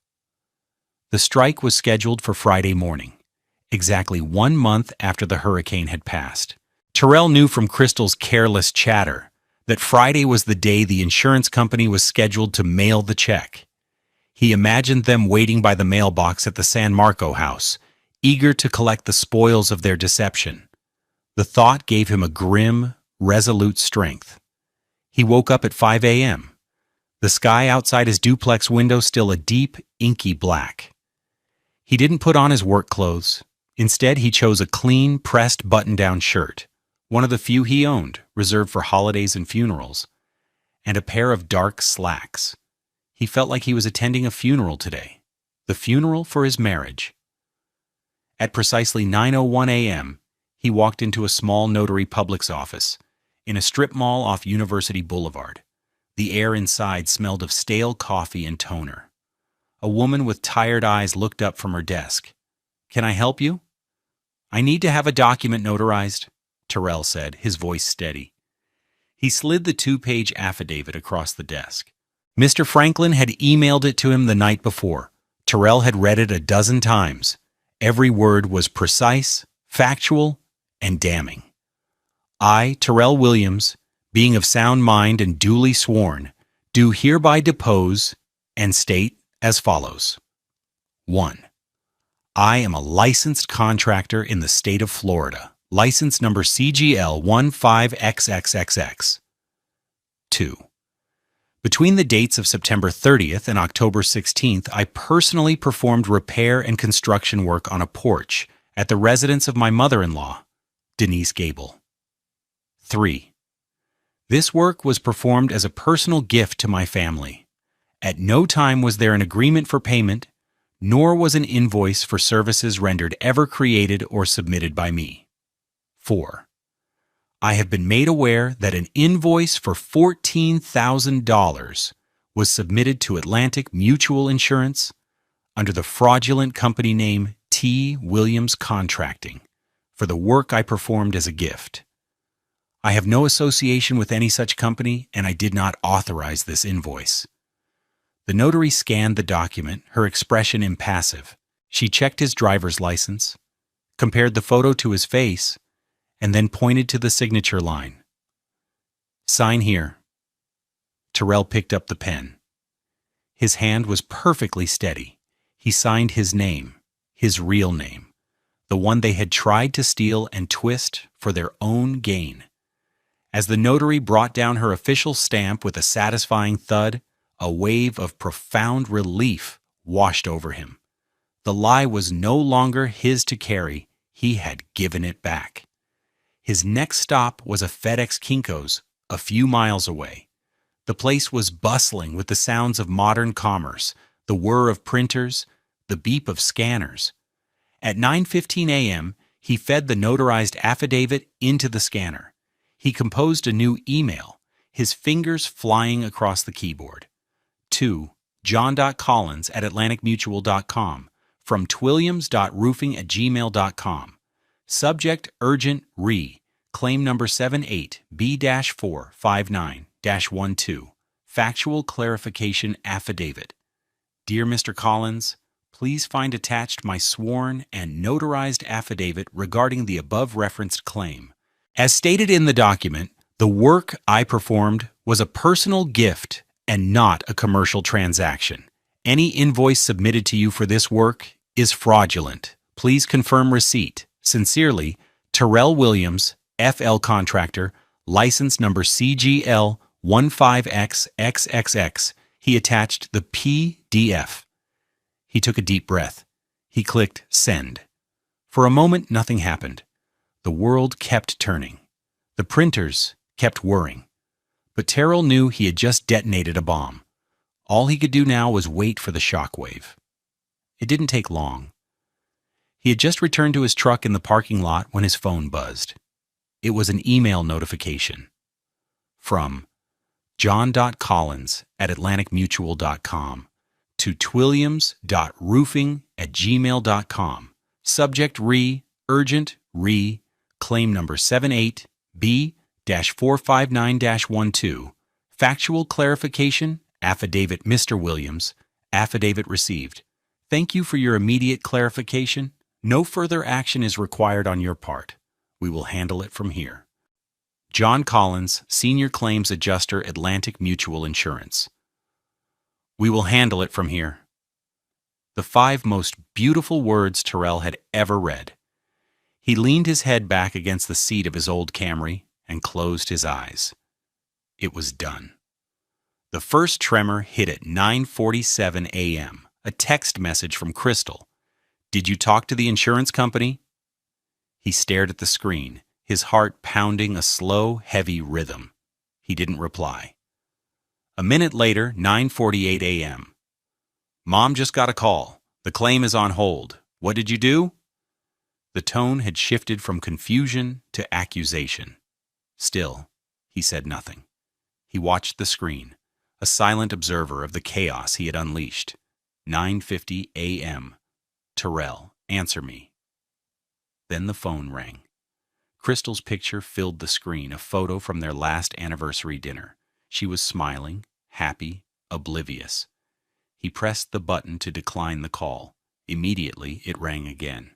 The strike was scheduled for Friday morning, exactly 1 month after the hurricane had passed. Terrell knew from Crystal's careless chatter that Friday was the day the insurance company was scheduled to mail the check. He imagined them waiting by the mailbox at the San Marco house, eager to collect the spoils of their deception. The thought gave him a grim, resolute strength. He woke up at 5 a.m., the sky outside his duplex window still a deep, inky black. He didn't put on his work clothes. Instead, he chose a clean, pressed button-down shirt, one of the few he owned, reserved for holidays and funerals, and a pair of dark slacks. He felt like he was attending a funeral today, the funeral for his marriage. At precisely 9:01 a.m., he walked into a small notary public's office in a strip mall off University Boulevard. The air inside smelled of stale coffee and toner. A woman with tired eyes looked up from her desk. "Can I help you?" "I need to have a document notarized," Terrell said, his voice steady. He slid the 2-page affidavit across the desk. Mr. Franklin had emailed it to him the night before. Terrell had read it a dozen times. Every word was precise, factual, and damning. I, Terrell Williams, being of sound mind and duly sworn, do hereby depose and state as follows. 1. I am a licensed contractor in the state of Florida, license number CGL 15XXXX. 2. Between the dates of September 30th and October 16th, I personally performed repair and construction work on a porch at the residence of my mother-in-law, Denise Gable. 3. This work was performed as a personal gift to my family. At no time was there an agreement for payment, nor was an invoice for services rendered ever created or submitted by me. 4. I have been made aware that an invoice for $14,000 was submitted to Atlantic Mutual Insurance under the fraudulent company name T. Williams Contracting for the work I performed as a gift. I have no association with any such company, and I did not authorize this invoice. The notary scanned the document, her expression impassive. She checked his driver's license, compared the photo to his face, and then pointed to the signature line. Sign here. Terrell picked up the pen. His hand was perfectly steady. He signed his name, his real name, the one they had tried to steal and twist for their own gain. As the notary brought down her official stamp with a satisfying thud, a wave of profound relief washed over him. The lie was no longer his to carry. He had given it back. His next stop was a FedEx Kinko's, a few miles away. The place was bustling with the sounds of modern commerce, the whir of printers, the beep of scanners. At 9:15 a.m., he fed the notarized affidavit into the scanner. He composed a new email, his fingers flying across the keyboard. To john.collins@atlanticmutual.com from twilliams.roofing@gmail.com. Subject urgent re. Claim number 78B-459-12. Factual clarification affidavit. Dear Mr. Collins, please find attached my sworn and notarized affidavit regarding the above referenced claim. As stated in the document, the work I performed was a personal gift and not a commercial transaction. Any invoice submitted to you for this work is fraudulent. Please confirm receipt. Sincerely, Terrell Williams, FL Contractor, license number CGL 15XXXX. He attached the PDF. He took a deep breath. He clicked send. For a moment, nothing happened. The world kept turning. The printers kept whirring. But Terrell knew he had just detonated a bomb. All he could do now was wait for the shockwave. It didn't take long. He had just returned to his truck in the parking lot when his phone buzzed. It was an email notification from john.collins@atlanticmutual.com to twilliams.roofing@gmail.com. Subject re. Urgent re. Claim number 78B-459-12. Factual clarification. Affidavit Mr. Williams. Affidavit received. Thank you for your immediate clarification. No further action is required on your part. We will handle it from here. John Collins, Senior Claims Adjuster, Atlantic Mutual Insurance. We will handle it from here. The 5 most beautiful words Terrell had ever read. He leaned his head back against the seat of his old Camry and closed his eyes. It was done. The first tremor hit at 9:47 a.m., a text message from Crystal. Did you talk to the insurance company? He stared at the screen, his heart pounding a slow, heavy rhythm. He didn't reply. A minute later, 9:48 a.m. Mom just got a call. The claim is on hold. What did you do? The tone had shifted from confusion to accusation. Still, he said nothing. He watched the screen, a silent observer of the chaos he had unleashed. 9:50 a.m. Terrell, answer me. Then the phone rang. Crystal's picture filled the screen, a photo from their last anniversary dinner. She was smiling, happy, oblivious. He pressed the button to decline the call. Immediately, it rang again.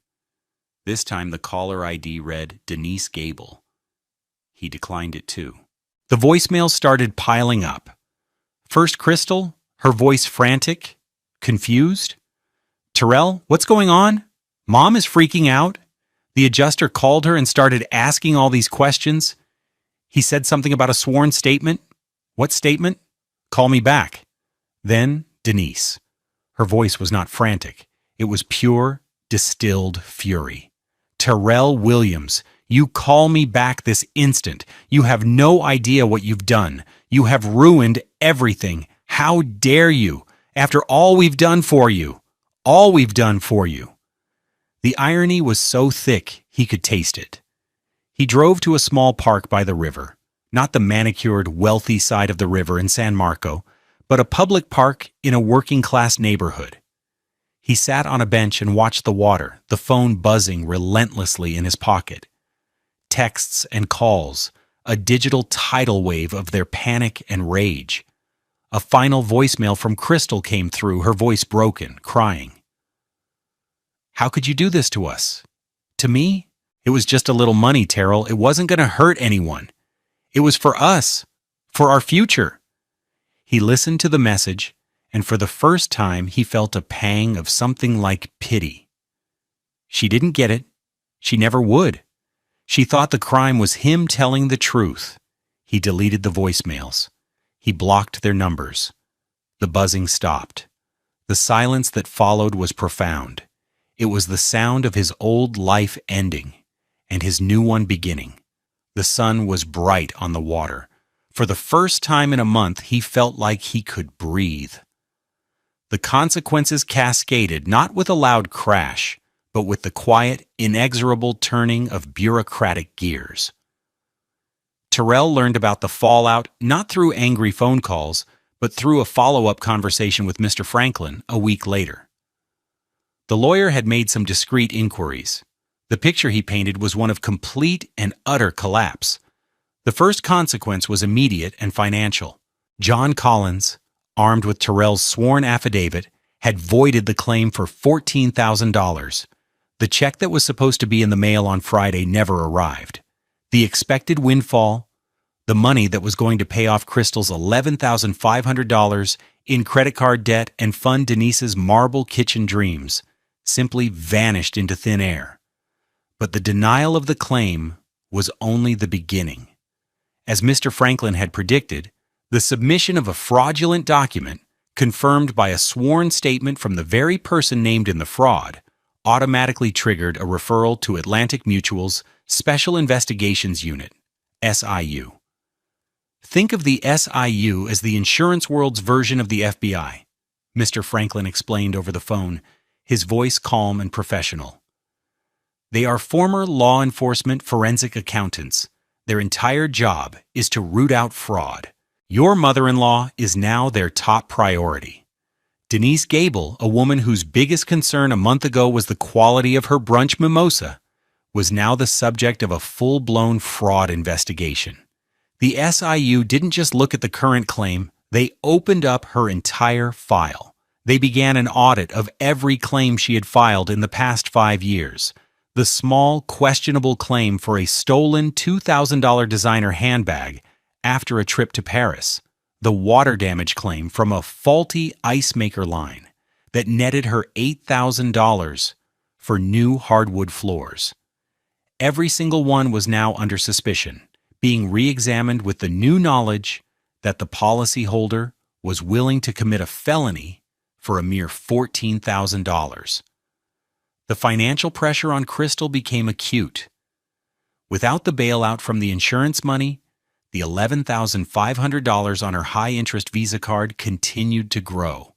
This time, the caller ID read Denise Gable. He declined it too. The voicemails started piling up. First Crystal, her voice frantic, confused. Terrell, what's going on? Mom is freaking out. The adjuster called her and started asking all these questions. He said something about a sworn statement. What statement? Call me back. Then Denise. Her voice was not frantic. It was pure, distilled fury. Terrell Williams, you call me back this instant. You have no idea what you've done. You have ruined everything. How dare you? After all we've done for you. All we've done for you. The irony was so thick he could taste it. He drove to a small park by the river, not the manicured, wealthy side of the river in San Marco, but a public park in a working-class neighborhood. He sat on a bench and watched the water, the phone buzzing relentlessly in his pocket. Texts and calls, a digital tidal wave of their panic and rage. A final voicemail from Crystal came through, her voice broken, crying. How could you do this to us? To me? It was just a little money, Terrell. It wasn't going to hurt anyone. It was for us, for our future. He listened to the message, and for the first time he felt a pang of something like pity. She didn't get it. She never would. She thought the crime was him telling the truth. He deleted the voicemails. He blocked their numbers. The buzzing stopped. The silence that followed was profound. It was the sound of his old life ending and his new one beginning. The sun was bright on the water. For the first time in a month, he felt like he could breathe. The consequences cascaded not with a loud crash, but with the quiet, inexorable turning of bureaucratic gears. Terrell learned about the fallout not through angry phone calls, but through a follow-up conversation with Mr. Franklin a week later. The lawyer had made some discreet inquiries. The picture he painted was one of complete and utter collapse. The first consequence was immediate and financial. John Collins, armed with Terrell's sworn affidavit, had voided the claim for $14,000. The check that was supposed to be in the mail on Friday never arrived. The expected windfall, the money that was going to pay off Crystal's $11,500 in credit card debt and fund Denise's marble kitchen dreams, simply vanished into thin air. But the denial of the claim was only the beginning. As Mr. Franklin had predicted, the submission of a fraudulent document, confirmed by a sworn statement from the very person named in the fraud, automatically triggered a referral to Atlantic Mutual's Special Investigations Unit, SIU. Think of the SIU as the insurance world's version of the FBI, Mr. Franklin explained over the phone, his voice calm and professional. They are former law enforcement forensic accountants. Their entire job is to root out fraud. Your mother-in-law is now their top priority. Denise Gable, a woman whose biggest concern a month ago was the quality of her brunch mimosa, was now the subject of a full-blown fraud investigation. The SIU didn't just look at the current claim, they opened up her entire file. They began an audit of every claim she had filed in the past 5 years. The small, questionable claim for a stolen $2,000 designer handbag after a trip to Paris. The water damage claim from a faulty ice maker line that netted her $8,000 for new hardwood floors. Every single one was now under suspicion, being re-examined with the new knowledge that the policyholder was willing to commit a felony for a mere $14,000. The financial pressure on Crystal became acute. Without the bailout from the insurance money, the $11,500 on her high-interest Visa card continued to grow,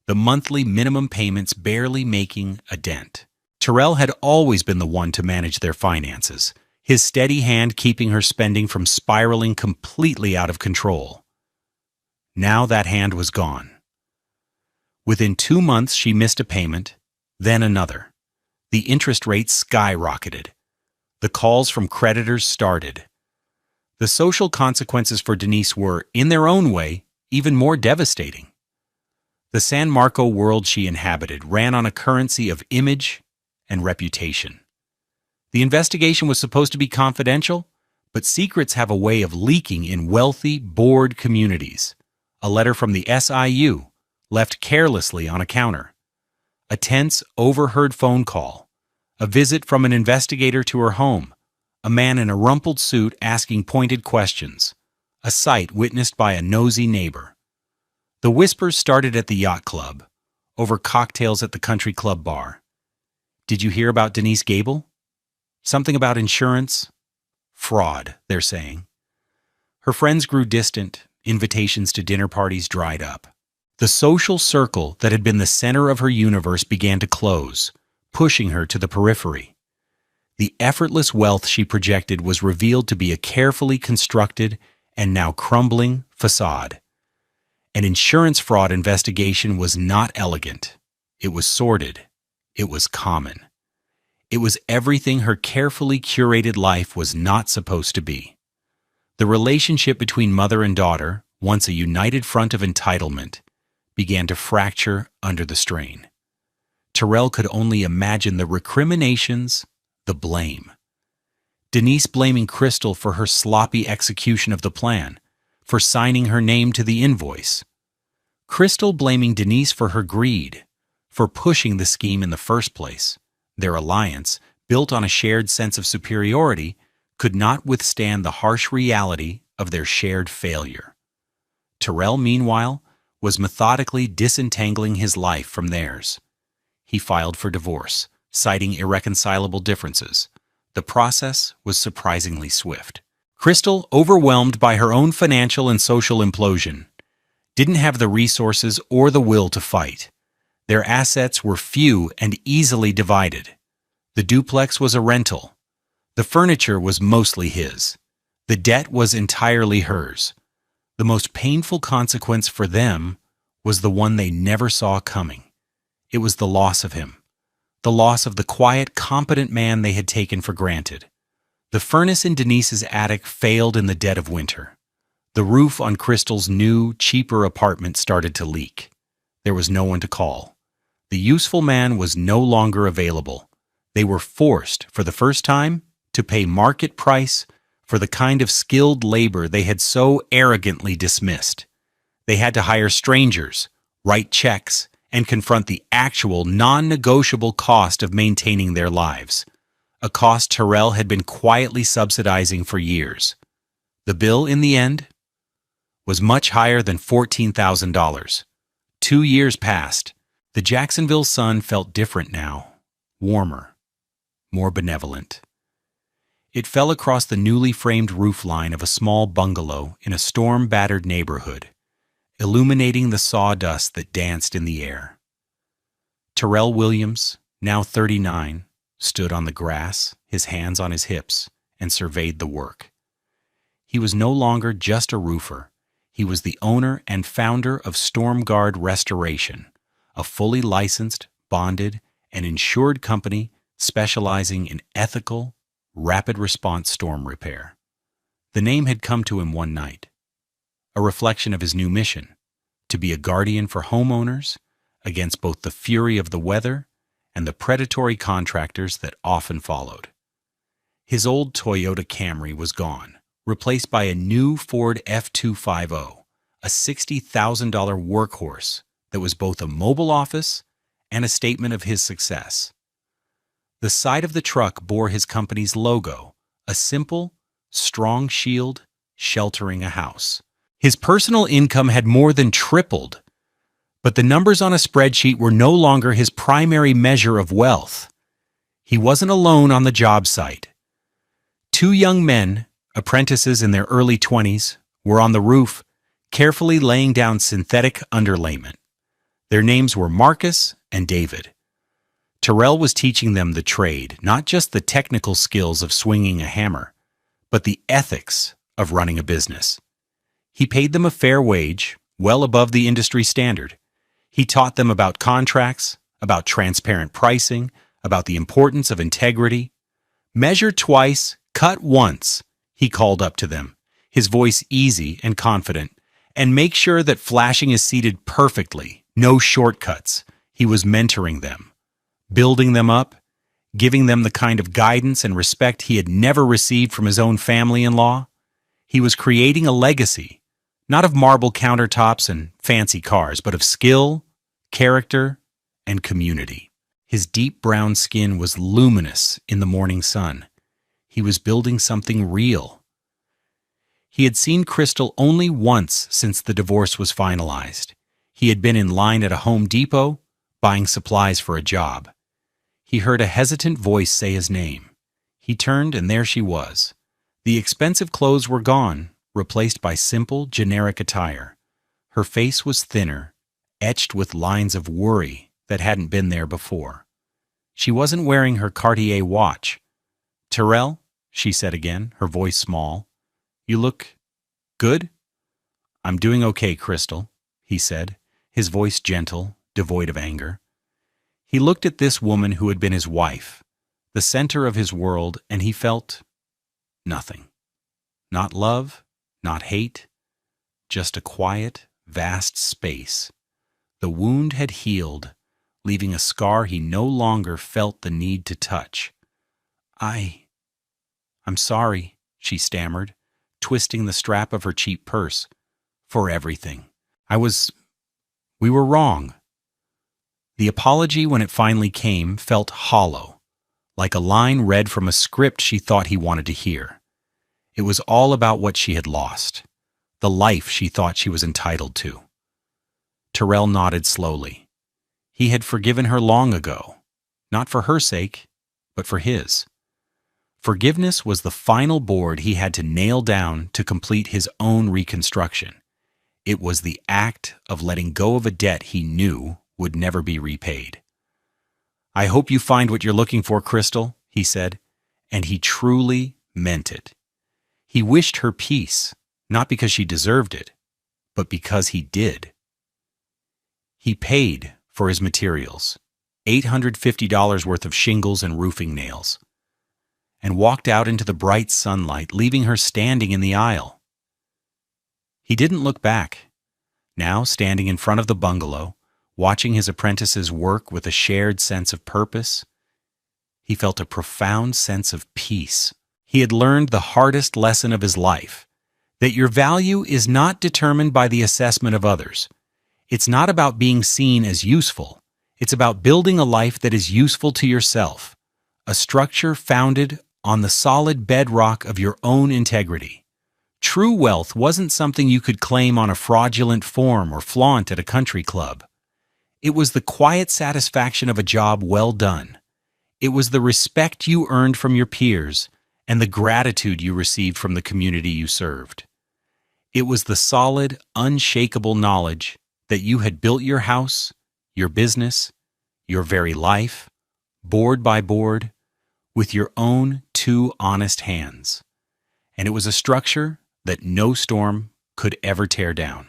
the monthly minimum payments barely making a dent. Terrell had always been the one to manage their finances, his steady hand keeping her spending from spiraling completely out of control. Now that hand was gone. Within 2 months, she missed a payment, then another. The interest rate skyrocketed. The calls from creditors started. The social consequences for Denise were, in their own way, even more devastating. The San Marco world she inhabited ran on a currency of image and reputation. The investigation was supposed to be confidential, but secrets have a way of leaking in wealthy, bored communities. A letter from the SIU, left carelessly on a counter. A tense, overheard phone call. A visit from an investigator to her home. A man in a rumpled suit asking pointed questions. A sight witnessed by a nosy neighbor. The whispers started at the yacht club, over cocktails at the country club bar. Did you hear about Denise Gable? Something about insurance? Fraud, they're saying. Her friends grew distant, invitations to dinner parties dried up. The social circle that had been the center of her universe began to close, pushing her to the periphery. The effortless wealth she projected was revealed to be a carefully constructed and now crumbling facade. An insurance fraud investigation was not elegant. It was sordid. It was common. It was everything her carefully curated life was not supposed to be. The relationship between mother and daughter, once a united front of entitlement, began to fracture under the strain. Terrell could only imagine the recriminations, the blame. Denise blaming Crystal for her sloppy execution of the plan, for signing her name to the invoice. Crystal blaming Denise for her greed, for pushing the scheme in the first place. Their alliance, built on a shared sense of superiority, could not withstand the harsh reality of their shared failure. Terrell, meanwhile, was methodically disentangling his life from theirs. He filed for divorce, citing irreconcilable differences. The process was surprisingly swift. Crystal, overwhelmed by her own financial and social implosion, didn't have the resources or the will to fight. Their assets were few and easily divided. The duplex was a rental. The furniture was mostly his. The debt was entirely hers. The most painful consequence for them was the one they never saw coming. It was the loss of him. The loss of the quiet, competent man they had taken for granted. The furnace in Denise's attic failed in the dead of winter. The roof on Crystal's new, cheaper apartment started to leak. There was no one to call. The useful man was no longer available. They were forced, for the first time, to pay market price for the kind of skilled labor they had so arrogantly dismissed. They had to hire strangers, write checks, and confront the actual non-negotiable cost of maintaining their lives, a cost Terrell had been quietly subsidizing for years. The bill, in the end, was much higher than $14,000. 2 years passed. The Jacksonville sun felt different now, warmer, more benevolent. It fell across the newly framed roofline of a small bungalow in a storm-battered neighborhood, illuminating the sawdust that danced in the air. Terrell Williams, now 39, stood on the grass, his hands on his hips, and surveyed the work. He was no longer just a roofer. He was the owner and founder of Storm Guard Restoration, a fully licensed, bonded, and insured company specializing in ethical, rapid response storm repair. The name had come to him one night, a reflection of his new mission, to be a guardian for homeowners against both the fury of the weather and the predatory contractors that often followed. His old Toyota Camry was gone, replaced by a new Ford F250, a $60,000 workhorse that was both a mobile office and a statement of his success. The side of the truck bore his company's logo, a simple, strong shield sheltering a house. His personal income had more than tripled, but the numbers on a spreadsheet were no longer his primary measure of wealth. He wasn't alone on the job site. 2 young men, apprentices in their early 20s, were on the roof, carefully laying down synthetic underlayment. Their names were Marcus and David. Terrell was teaching them the trade, not just the technical skills of swinging a hammer, but the ethics of running a business. He paid them a fair wage, well above the industry standard. He taught them about contracts, about transparent pricing, about the importance of integrity. Measure twice, cut once, he called up to them, his voice easy and confident, And make sure that flashing is seated perfectly, no shortcuts. He was mentoring them, building them up, giving them the kind of guidance and respect he had never received from his own family-in-law. He was creating a legacy, not of marble countertops and fancy cars, but of skill, character, and community. His deep brown skin was luminous in the morning sun. He was building something real. He had seen Crystal only once since the divorce was finalized. He had been in line at a Home Depot, buying supplies for a job. He heard a hesitant voice say his name. He turned, and there she was. The expensive clothes were gone, replaced by simple, generic attire. Her face was thinner, etched with lines of worry that hadn't been there before. She wasn't wearing her Cartier watch. "Terrell," she said again, her voice small. "You look good?" "I'm doing okay, Crystal," he said, his voice gentle, devoid of anger. He looked at this woman who had been his wife, the center of his world, and he felt nothing. Not love, not hate, just a quiet, vast space. The wound had healed, leaving a scar he no longer felt the need to touch. I'm sorry," she stammered, twisting the strap of her cheap purse. "For everything. We were wrong." The apology, when it finally came, felt hollow, like a line read from a script she thought he wanted to hear. It was all about what she had lost, the life she thought she was entitled to. Terrell nodded slowly. He had forgiven her long ago, not for her sake, but for his. Forgiveness was the final board he had to nail down to complete his own reconstruction. It was the act of letting go of a debt he knew would never be repaid. "I hope you find what you're looking for, Crystal," he said, and he truly meant it. He wished her peace, not because she deserved it, but because he did. He paid for his materials, $850 worth of shingles and roofing nails, and walked out into the bright sunlight, leaving her standing in the aisle. He didn't look back. Now, standing in front of the bungalow, watching his apprentices work with a shared sense of purpose, he felt a profound sense of peace. He had learned the hardest lesson of his life, that your value is not determined by the assessment of others. It's not about being seen as useful. It's about building a life that is useful to yourself, a structure founded on the solid bedrock of your own integrity. True wealth wasn't something you could claim on a fraudulent form or flaunt at a country club. It was the quiet satisfaction of a job well done. It was the respect you earned from your peers and the gratitude you received from the community you served. It was the solid, unshakable knowledge that you had built your house, your business, your very life, board by board, with your own two honest hands. And it was a structure that no storm could ever tear down.